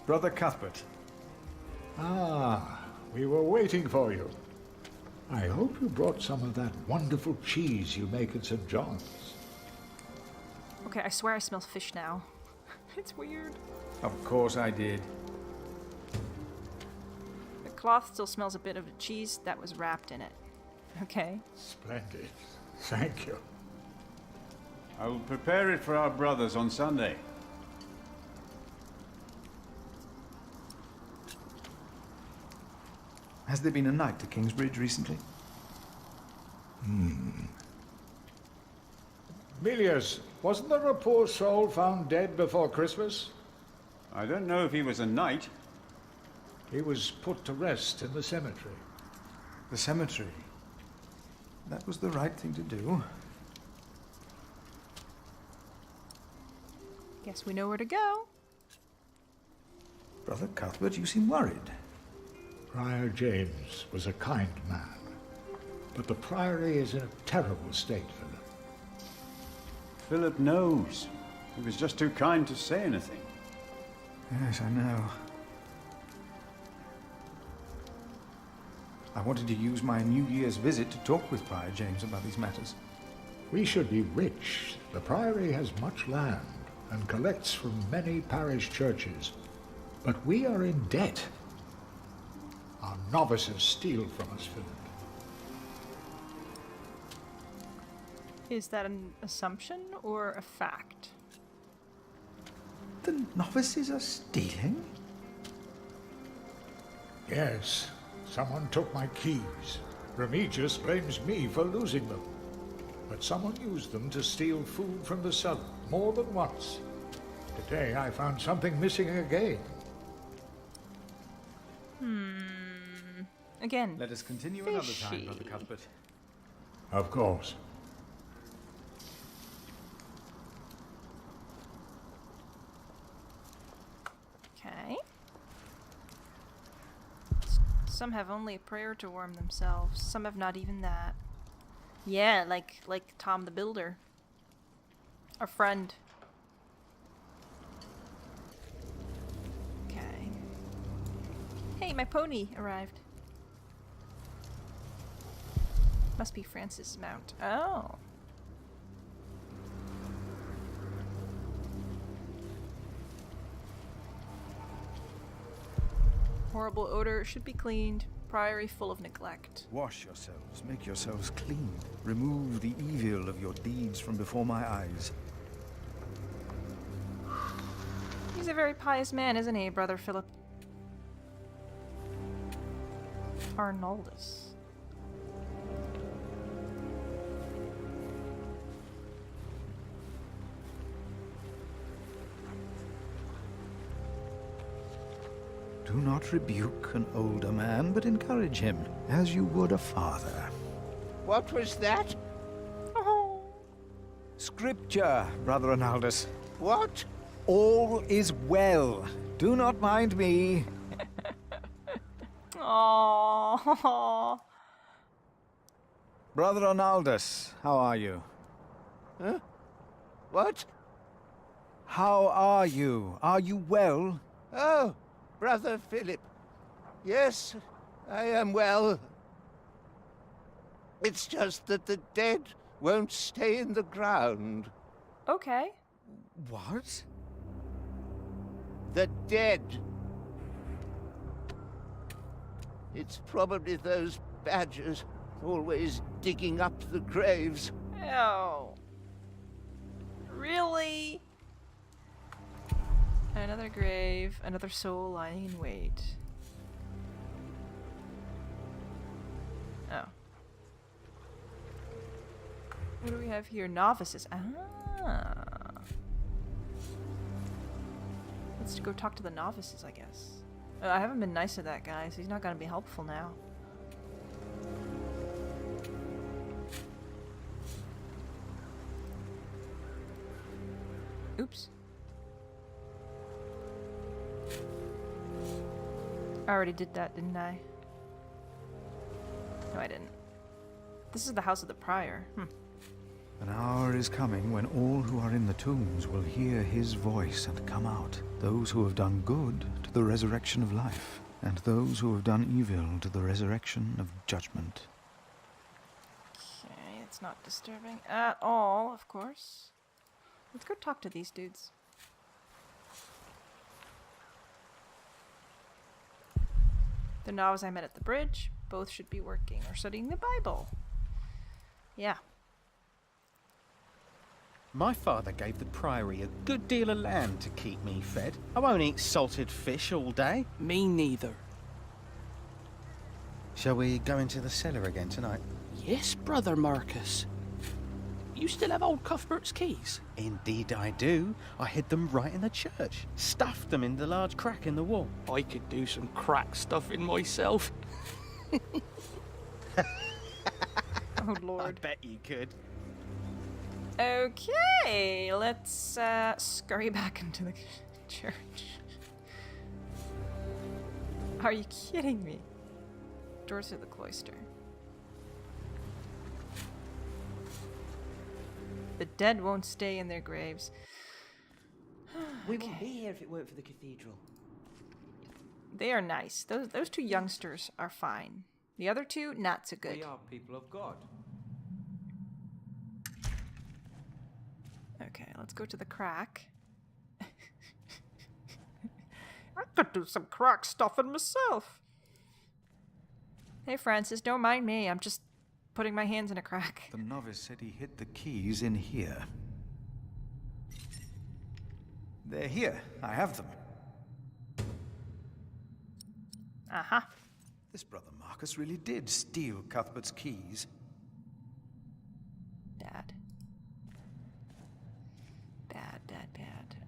Speaker 14: Brother Cuthbert.
Speaker 2: Ah, we were waiting for you. I hope you brought some of that wonderful cheese you make at St. John's.
Speaker 1: Okay, I swear I smell fish now. It's weird.
Speaker 14: Of course I did.
Speaker 1: The cloth still smells a bit of the cheese that was wrapped in it. Okay.
Speaker 2: Splendid. Thank you.
Speaker 11: I will prepare it for our brothers on Sunday.
Speaker 14: Has there been a knight to Kingsbridge recently?
Speaker 2: Milius, wasn't there a poor soul found dead before Christmas?
Speaker 11: I don't know if he was a knight.
Speaker 2: He was put to rest in the cemetery.
Speaker 14: The cemetery? That was the right thing to do.
Speaker 1: Guess we know where to go.
Speaker 14: Brother Cuthbert, you seem worried.
Speaker 2: Prior James was a kind man, but the Priory is in a terrible state, Philip.
Speaker 11: Philip knows. He was just too kind to say anything.
Speaker 14: Yes, I know. I wanted to use my New Year's visit to talk with Prior James about these matters.
Speaker 2: We should be rich. The Priory has much land and collects from many parish churches, but we are in debt. Our novices steal from us, Philip.
Speaker 1: Is that an assumption or a fact?
Speaker 14: The novices are stealing?
Speaker 2: Yes, someone took my keys. Remigius blames me for losing them. But someone used them to steal food from the cellar more than once. Today I found something missing again.
Speaker 1: Again.
Speaker 14: Let us continue another time, Brother Cuthbert.
Speaker 2: Of course.
Speaker 1: Okay. Some have only a prayer to warm themselves. Some have not even that. Yeah, like Tom the Builder. Our friend. Okay. Hey, my pony arrived. Must be Francis' mount. Oh. Horrible odor, should be cleaned. Priory full of neglect.
Speaker 14: Wash yourselves, make yourselves clean. Remove the evil of your deeds from before my eyes.
Speaker 1: He's a very pious man, isn't he, Brother Philip? Arnoldus.
Speaker 14: Do not rebuke an older man, but encourage him, as you would a father.
Speaker 15: What was that?
Speaker 1: Oh.
Speaker 14: Scripture, Brother Ronaldus.
Speaker 15: What?
Speaker 14: All is well. Do not mind me.
Speaker 1: Aww.
Speaker 14: Brother Ronaldus, how are you?
Speaker 15: Huh? What?
Speaker 14: How are you? Are you well?
Speaker 15: Oh, Brother Philip. Yes, I am well. It's just that the dead won't stay in the ground.
Speaker 1: Okay.
Speaker 14: What?
Speaker 15: The dead. It's probably those badgers always digging up the graves.
Speaker 1: Ew. Really? Another grave, another soul lying in wait. Oh. What do we have here? Novices. Ah. Let's go talk to the novices, I guess. I haven't been nice to that guy, so he's not gonna be helpful now. Oops. I already did that, didn't I? No, I didn't. This is the house of the prior.
Speaker 14: An hour is coming when all who are in the tombs will hear his voice and come out. Those who have done good to the resurrection of life, and those who have done evil to the resurrection of judgment.
Speaker 1: Okay, it's not disturbing at all, of course. Let's go talk to these dudes. The novice I met at the bridge. Both should be working or studying the Bible. Yeah.
Speaker 7: My father gave the Priory a good deal of land to keep me fed. I won't eat salted fish all day.
Speaker 16: Me neither.
Speaker 7: Shall we go into the cellar again tonight?
Speaker 16: Yes, Brother Marcus. You still have old Cuthbert's keys?
Speaker 7: Indeed I do. I hid them right in the church. Stuffed them in the large crack in the wall.
Speaker 16: I could do some crack stuffing myself.
Speaker 1: Oh, Lord.
Speaker 7: I bet you could.
Speaker 1: Okay, let's scurry back into the church. Are you kidding me? Doors to the cloister. The dead won't stay in their graves.
Speaker 12: We wouldn't be here if it weren't for the cathedral.
Speaker 1: They are nice. Those two youngsters are fine. The other two, not so good.
Speaker 4: We are people of God.
Speaker 1: Okay, let's go to the crack. I could do some crack stuffing myself. Hey, Francis, don't mind me. I'm just putting my hands in a crack.
Speaker 14: The novice said he hid the keys in here. They're here. I have them.
Speaker 1: Uh-huh.
Speaker 14: This brother Marcus really did steal Cuthbert's keys.
Speaker 1: Bad.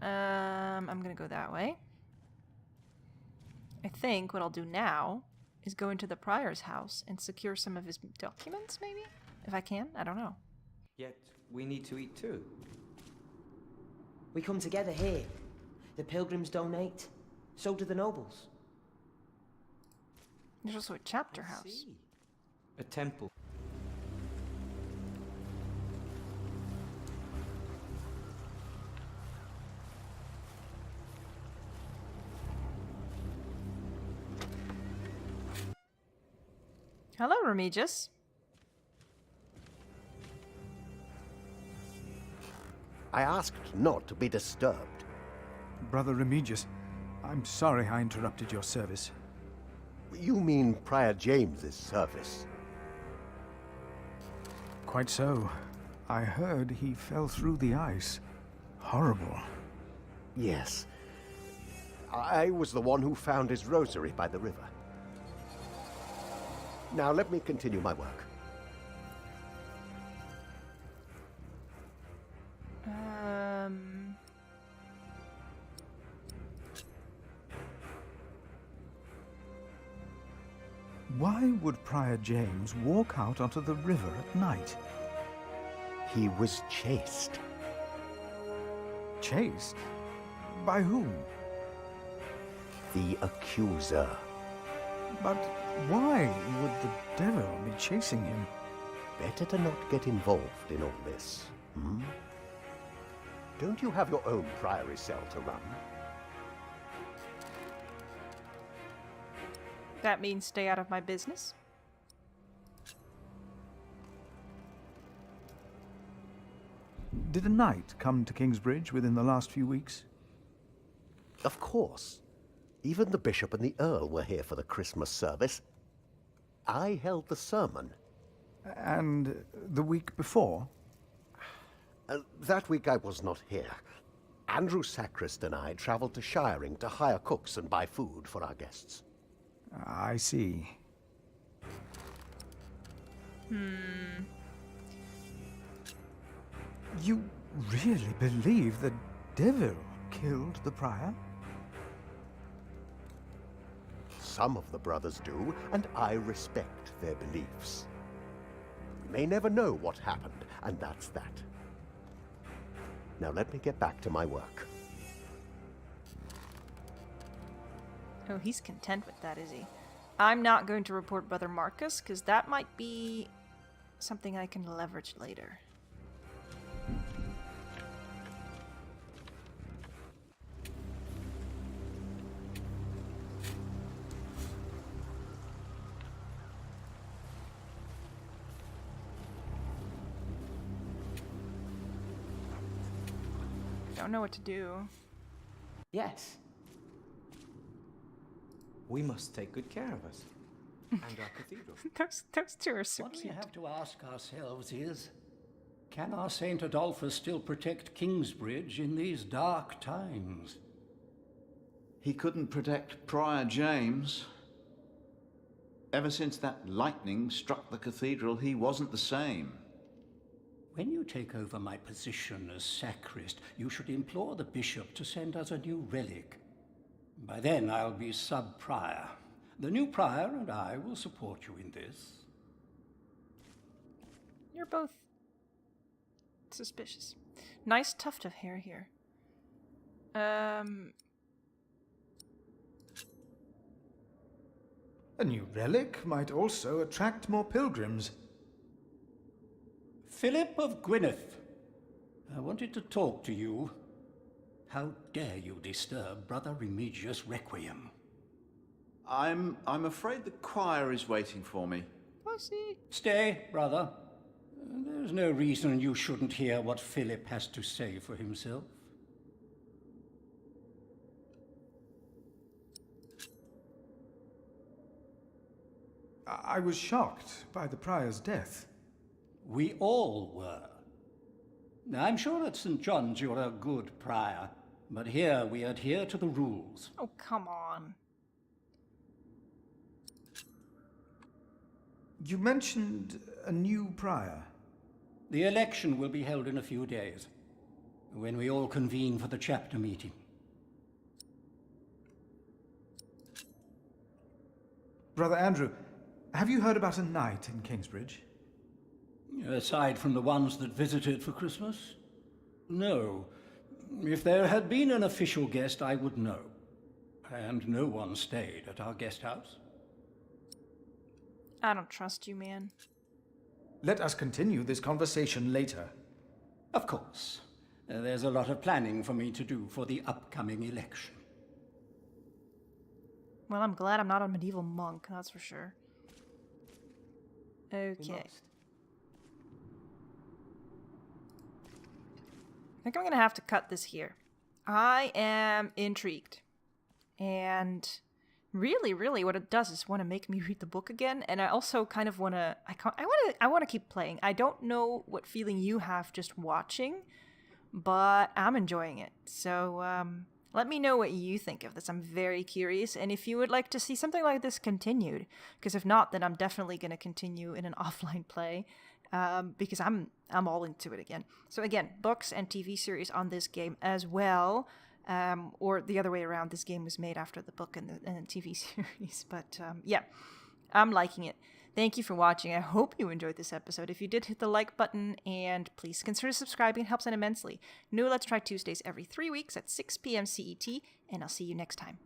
Speaker 1: I'm gonna go that way. I think what I'll do now is go into the prior's house and secure some of his documents, maybe? If I can, I don't know.
Speaker 4: Yet we need to eat too.
Speaker 12: We come together here. The pilgrims donate. So do the nobles.
Speaker 1: There's also a chapter house.
Speaker 4: A temple.
Speaker 1: Hello, Remigius.
Speaker 9: I asked not to be disturbed.
Speaker 14: Brother Remigius, I'm sorry I interrupted your service.
Speaker 9: You mean Prior James's service?
Speaker 14: Quite so. I heard he fell through the ice. Horrible.
Speaker 9: Yes. I was the one who found his rosary by the river. Now let me continue my work.
Speaker 14: Why would Prior James walk out onto the river at night?
Speaker 9: He was chased.
Speaker 14: Chased? By whom?
Speaker 9: The accuser.
Speaker 14: But why would the devil be chasing him?
Speaker 9: Better to not get involved in all this, hmm? Don't you have your own priory cell to run?
Speaker 1: That means stay out of my business.
Speaker 14: Did a knight come to Kingsbridge within the last few weeks?
Speaker 9: Of course. Even the bishop and the earl were here for the Christmas service. I held the sermon.
Speaker 14: And the week before?
Speaker 9: That week I was not here. Andrew Sacrist and I travelled to Shiring to hire cooks and buy food for our guests.
Speaker 14: I see. You really believe the devil killed the prior?
Speaker 9: Some of the brothers do, and I respect their beliefs. We may never know what happened, and that's that. Now let me get back to my work.
Speaker 1: Oh, he's content with that, is he? I'm not going to report Brother Marcus, because that might be something I can leverage later. Don't know what to do.
Speaker 13: Yes. We must take good care of us. And our cathedral.
Speaker 1: Those two are so
Speaker 16: What
Speaker 1: cute.
Speaker 16: we have to ask ourselves is, can our Saint Adolphus still protect Kingsbridge in these dark times?
Speaker 11: He couldn't protect Prior James. Ever since that lightning struck the cathedral, he wasn't the same.
Speaker 16: When you take over my position as sacrist, you should implore the bishop to send us a new relic. By then I'll be sub-prior. The new prior and I will support you in this.
Speaker 1: You're both suspicious. Nice tuft of hair here.
Speaker 14: A new relic might also attract more pilgrims.
Speaker 16: Philip of Gwynedd, I wanted to talk to you. How dare you disturb Brother Remigius' requiem?
Speaker 11: I'm afraid the choir is waiting for me.
Speaker 1: Pussy.
Speaker 16: Stay, brother. There's no reason you shouldn't hear what Philip has to say for himself.
Speaker 14: I was shocked by the prior's death.
Speaker 16: We all were. I'm sure at St. John's you're a good prior, but here we adhere to the rules.
Speaker 1: Oh, come on.
Speaker 14: You mentioned a new prior.
Speaker 16: The election will be held in a few days, when we all convene for the chapter meeting.
Speaker 14: Brother Andrew, have you heard about a knight in Kingsbridge?
Speaker 16: Aside from the ones that visited for Christmas? No. If there had been an official guest, I would know. And no one stayed at our guest house.
Speaker 1: I don't trust you, man.
Speaker 14: Let us continue this conversation later.
Speaker 16: Of course. There's a lot of planning for me to do for the upcoming election.
Speaker 1: Well, I'm glad I'm not a medieval monk, that's for sure. Okay. I think I'm gonna have to cut this here. I am intrigued. And really what it does is want to make me read the book again, and I also kind of want to I want to keep playing. I don't know what feeling you have just watching, but I'm enjoying it. So let me know what you think of this. I'm very curious, and if you would like to see something like this continued, because if not, then I'm definitely going to continue in an offline play, because I'm all into it again. So again, books and TV series on this game as well. Or the other way around, this game was made after the book and the TV series. But yeah, I'm liking it. Thank you for watching. I hope you enjoyed this episode. If you did, hit the like button, and please consider subscribing. It helps out immensely. New Let's Try Tuesdays every 3 weeks at 6 p.m. CET, and I'll see you next time.